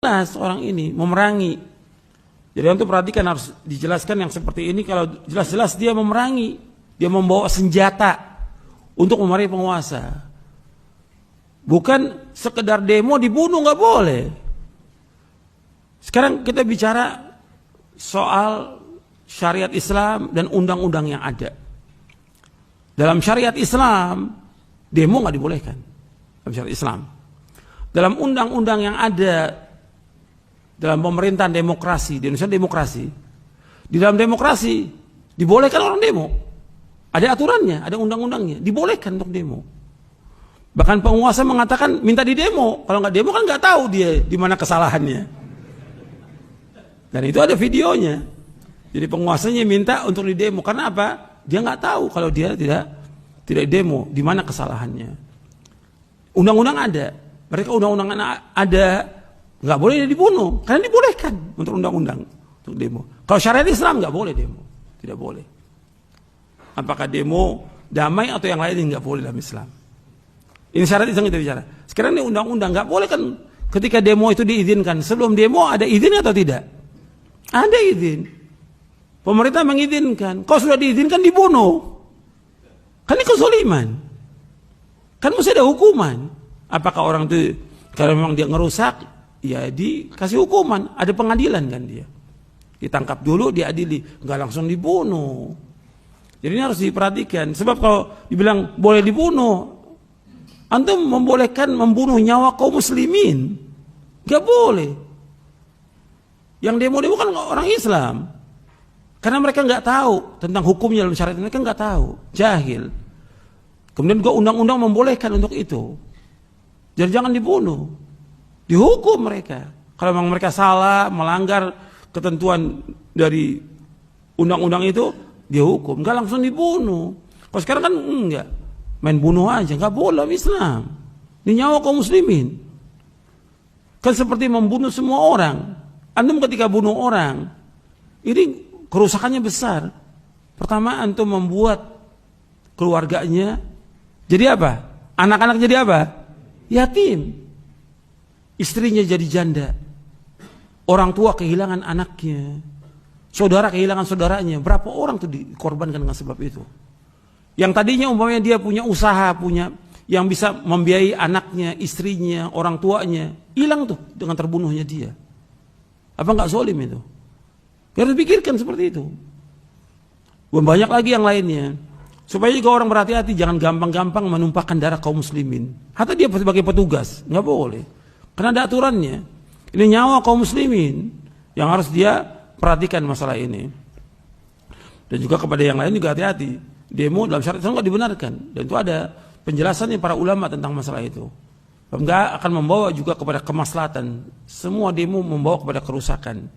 jelas orang ini memerangi. Jadi untuk perhatikan, harus dijelaskan yang seperti ini. Kalau jelas-jelas dia memerangi, dia membawa senjata untuk memerangi penguasa. Bukan sekedar demo dibunuh, nggak boleh. Sekarang kita bicara soal syariat Islam dan undang-undang yang ada. Dalam syariat Islam, demo nggak dibolehkan. Dalam syariat Islam. Dalam undang-undang yang ada, dalam pemerintahan demokrasi, di Indonesia demokrasi, di dalam demokrasi dibolehkan orang demo. Ada aturannya, ada undang-undangnya, dibolehkan untuk demo. Bahkan penguasa mengatakan minta di demo, kalau nggak demo kan nggak tahu dia di mana kesalahannya. Dan itu ada videonya. Jadi penguasanya minta untuk di demo, karena apa? Dia nggak tahu kalau dia tidak demo, di mana kesalahannya. Undang-undang ada, mereka undang-undang ada. Nggak boleh dia dibunuh, karena dibolehkan untuk undang-undang untuk demo. Kalau syariat Islam nggak boleh demo, tidak boleh. Apakah demo damai atau yang lain nggak boleh dalam Islam. Ini syariat Islam kita bicara. Sekarang ini undang-undang nggak boleh kan, ketika demo itu diizinkan. Sebelum demo ada izin atau tidak? Ada izin. Pemerintah mengizinkan. Kalau sudah diizinkan dibunuh, kan ini kezaliman. Kan mesti ada hukuman. Apakah orang itu kalau memang dia ngerusak, ya dikasih hukuman, ada pengadilan kan dia. Ditangkap dulu, diadili, nggak langsung dibunuh. Jadi ini harus diperhatikan. Sebab kalau dibilang boleh dibunuh, antum membolehkan membunuh nyawa kaum muslimin. Nggak boleh. Yang demo-demo kan orang Islam. Karena mereka nggak tahu tentang hukumnya dalam syariat, mereka nggak tahu, jahil. Kemudian juga undang-undang membolehkan untuk itu. Jadi jangan dibunuh. Dihukum mereka. Kalau memang mereka salah, melanggar ketentuan dari undang-undang itu, dia hukum. Nggak langsung dibunuh. Kalau sekarang kan enggak. Main bunuh aja. Nggak boleh dalam Islam. Ini nyawa kaum muslimin. Kan seperti membunuh semua orang. Antum ketika bunuh orang, ini kerusakannya besar. Pertama, antum membuat keluarganya jadi apa? Anak-anak jadi apa? Yatim. Istrinya jadi janda, orang tua kehilangan anaknya, saudara kehilangan saudaranya. Berapa orang tuh dikorbankan dengan sebab itu? Yang tadinya umpamanya dia punya usaha, punya yang bisa membiayai anaknya, istrinya, orang tuanya, hilang tuh dengan terbunuhnya dia. Apa nggak zalim itu? Ya harus pikirkan seperti itu. Banyak lagi yang lainnya. Supaya juga orang berhati-hati, jangan gampang-gampang menumpahkan darah kaum muslimin. Hatta dia sebagai petugas, nggak boleh. Karena ada aturannya. Ini nyawa kaum muslimin yang harus dia perhatikan masalah ini. Dan juga kepada yang lain juga hati-hati. Demo dalam syariat Islam nggak dibenarkan. Dan itu ada penjelasannya para ulama tentang masalah itu. Nggak akan membawa juga kepada kemaslahatan. Semua demo membawa kepada kerusakan.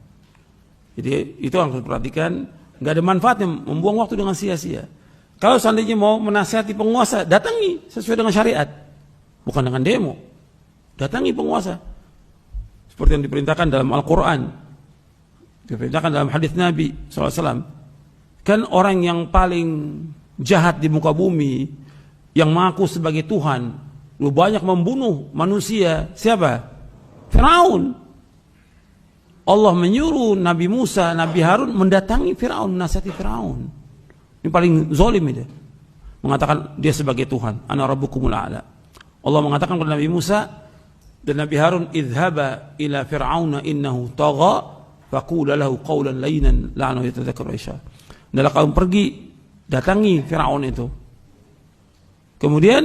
Jadi itu harus diperhatikan. Nggak ada manfaatnya membuang waktu dengan sia-sia. Kalau seandainya mau menasihati penguasa, datangi sesuai dengan syariat. Bukan dengan demo. Datangi penguasa seperti yang diperintahkan dalam Al-Quran, diperintahkan dalam hadis Nabi SAW. Kan orang yang paling jahat di muka bumi, yang mengaku sebagai Tuhan, lu banyak membunuh manusia, siapa? Firaun. Allah menyuruh Nabi Musa, Nabi Harun mendatangi Firaun, menasihati Firaun. Ini paling zalim itu, mengatakan dia sebagai Tuhan. Ana rabbukumul a'la. Allah mengatakan kepada Nabi Musa dan Nabi Harun, idhaba ila fir'auna innahu tagha faqula lahu qawlan layyinan la'annahu yatadzakkaru Aisyah. Adalah kaum pergi, datangi Firaun itu. Kemudian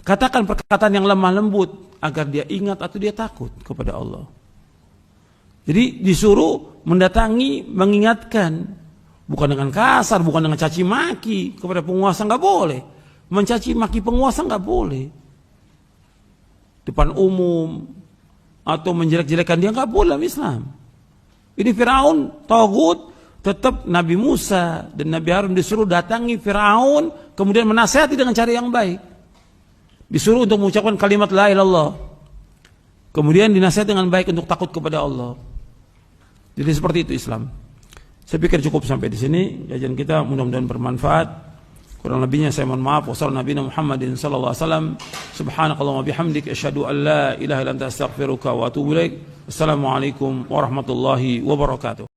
katakan perkataan yang lemah lembut agar dia ingat atau dia takut kepada Allah. Jadi disuruh mendatangi, mengingatkan, bukan dengan kasar, bukan dengan caci maki kepada penguasa, nggak boleh. Mencaci maki penguasa nggak boleh. Depan umum atau menjelek-jelekan dia nggak boleh dalam Islam. Ini Firaun tagut, tetap Nabi Musa dan Nabi Harun disuruh datangi Firaun, kemudian menasihati dengan cara yang baik. Disuruh untuk mengucapkan kalimat la ilaha illallah. Kemudian dinasihati dengan baik untuk takut kepada Allah. Jadi seperti itu Islam. Saya pikir cukup sampai di sini. Kajian kita mudah-mudahan bermanfaat. Kurang lebihnya saya mohon maaf. Wassalamualaikum Muhammadin sallallahu alaihi wasallam. Subhanakallahumma bihamdik asyhadu an la ilaha illa anta astaghfiruka wa atubu ilaik. Assalamualaikum warahmatullahi wabarakatuh.